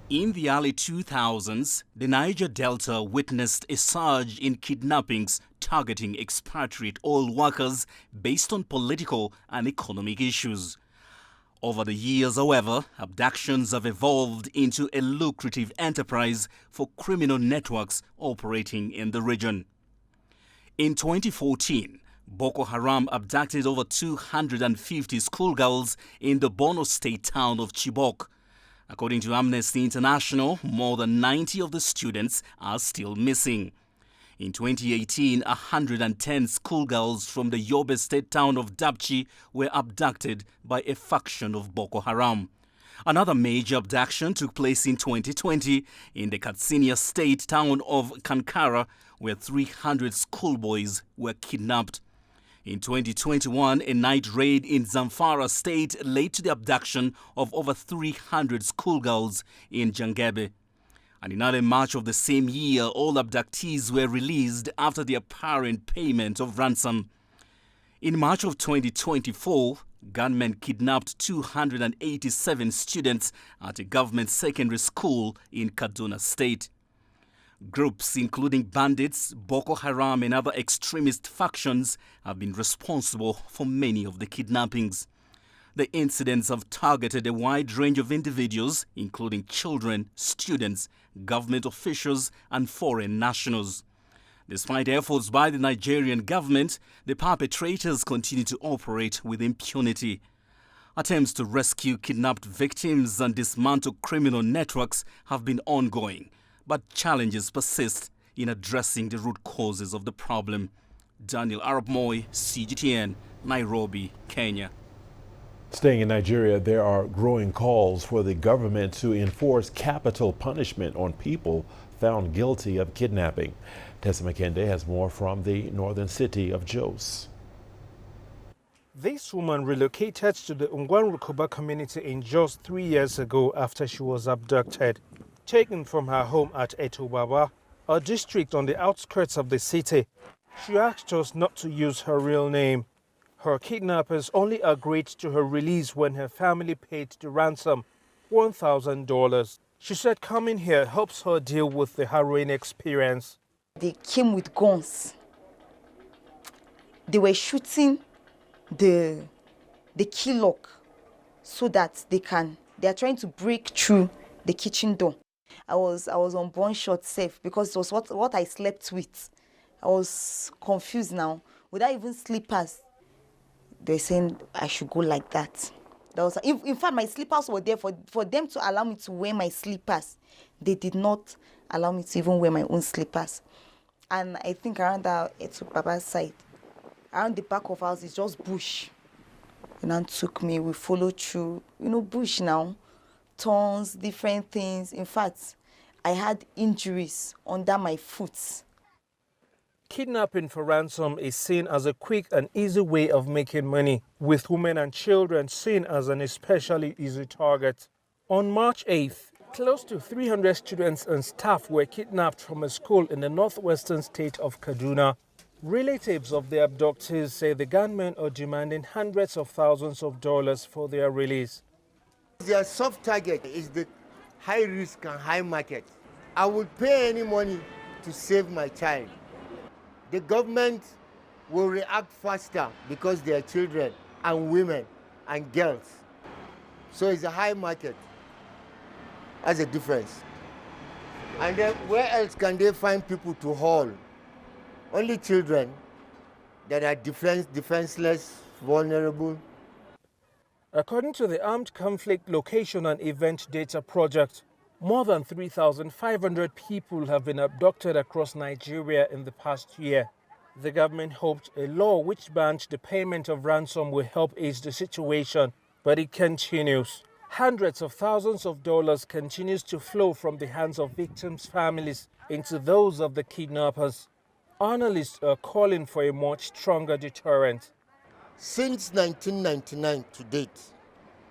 In the early 2000s, the Niger Delta witnessed a surge in kidnappings targeting expatriate oil workers based on political and economic issues. Over the years, however, abductions have evolved into a lucrative enterprise for criminal networks operating in the region. In 2014, Boko Haram abducted over 250 schoolgirls in the Borno State town of Chibok. According to Amnesty International, more than 90 of the students are still missing. In 2018, 110 schoolgirls from the Yobe State town of Dapchi were abducted by a faction of Boko Haram. Another major abduction took place in 2020 in the Katsinia State town of Kankara, where 300 schoolboys were kidnapped. In 2021, a night raid in Zamfara State led to the abduction of over 300 schoolgirls in Jangebe. And in early March of the same year, all abductees were released after the apparent payment of ransom. In March of 2024, gunmen kidnapped 287 students at a government secondary school in Kaduna State. Groups including bandits, Boko Haram and other extremist factions have been responsible for many of the kidnappings. The incidents have targeted a wide range of individuals, including children, students, government officials and foreign nationals. Despite efforts by the Nigerian government, the perpetrators continue to operate with impunity. Attempts to rescue kidnapped victims and dismantle criminal networks have been ongoing, but challenges persist in addressing the root causes of the problem. Daniel Arab Moy, CGTN, Nairobi, Kenya. Staying in Nigeria, there are growing calls for the government to enforce capital punishment on people found guilty of kidnapping. Tessa McKenday has more from the northern city of Jos. This woman relocated to the Ungwan-Rukuba community in Jos 3 years ago after she was abducted. Taken from her home at Etobaba, a district on the outskirts of the city. She asked us not to use her real name. Her kidnappers only agreed to her release when her family paid the ransom, $1,000. She said coming here helps her deal with the harrowing experience. They came with guns. They were shooting the key lock so that they are trying to break through the kitchen door. I was on bone shot safe because it was what I slept with. I was confused now. Without even slippers, they're saying I should go like that. In fact, my slippers were there for them to allow me to wear my slippers. They did not allow me to even wear my own slippers. And I think around Baba's side, around the back of house, it's just bush. And then took me, we followed through, bush now, thorns, different things. In fact, I had injuries under my foot. Kidnapping for ransom is seen as a quick and easy way of making money, with women and children seen as an especially easy target. On March 8th, close to 300 students and staff were kidnapped from a school in the northwestern state of Kaduna. Relatives of the abductees say the gunmen are demanding hundreds of thousands of dollars for their release. Their soft target is the high risk and high market. I would pay any money to save my child. The government will react faster because they are children and women and girls. So it's a high market. That's a difference. And then where else can they find people to haul? Only children that are defenseless, vulnerable. According to the Armed Conflict Location and Event Data Project, more than 3,500 people have been abducted across Nigeria in the past year. The government hoped a law which banned the payment of ransom will help ease the situation, but it continues. Hundreds of thousands of dollars continues to flow from the hands of victims' families into those of the kidnappers. Analysts are calling for a much stronger deterrent. Since 1999 to date,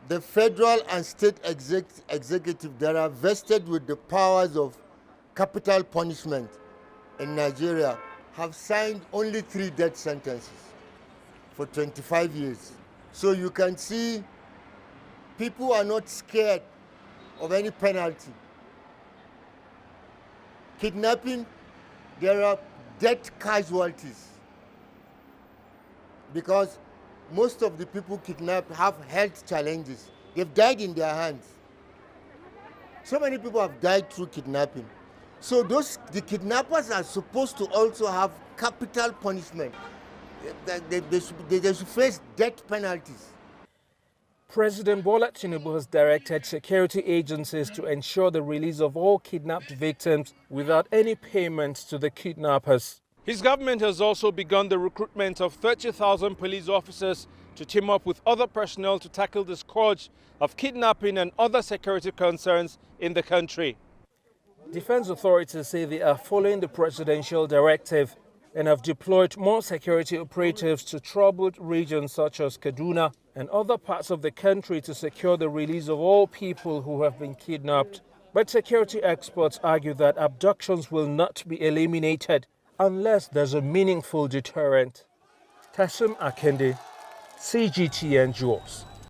the federal and state executive that are vested with the powers of capital punishment in Nigeria have signed only 3 death sentences for 25 years. So you can see people are not scared of any penalty kidnapping, there are death casualties because most of the people kidnapped have health challenges. They've died in their hands. So many people have died through kidnapping. So the kidnappers are supposed to also have capital punishment. They should face death penalties. President Bola Tinubu has directed security agencies to ensure the release of all kidnapped victims without any payments to the kidnappers. His government has also begun the recruitment of 30,000 police officers to team up with other personnel to tackle the scourge of kidnapping and other security concerns in the country. Defense authorities say they are following the presidential directive and have deployed more security operatives to troubled regions such as Kaduna and other parts of the country to secure the release of all people who have been kidnapped. But security experts argue that abductions will not be eliminated unless there's a meaningful deterrent. Tassim Akende, CGTN Jos.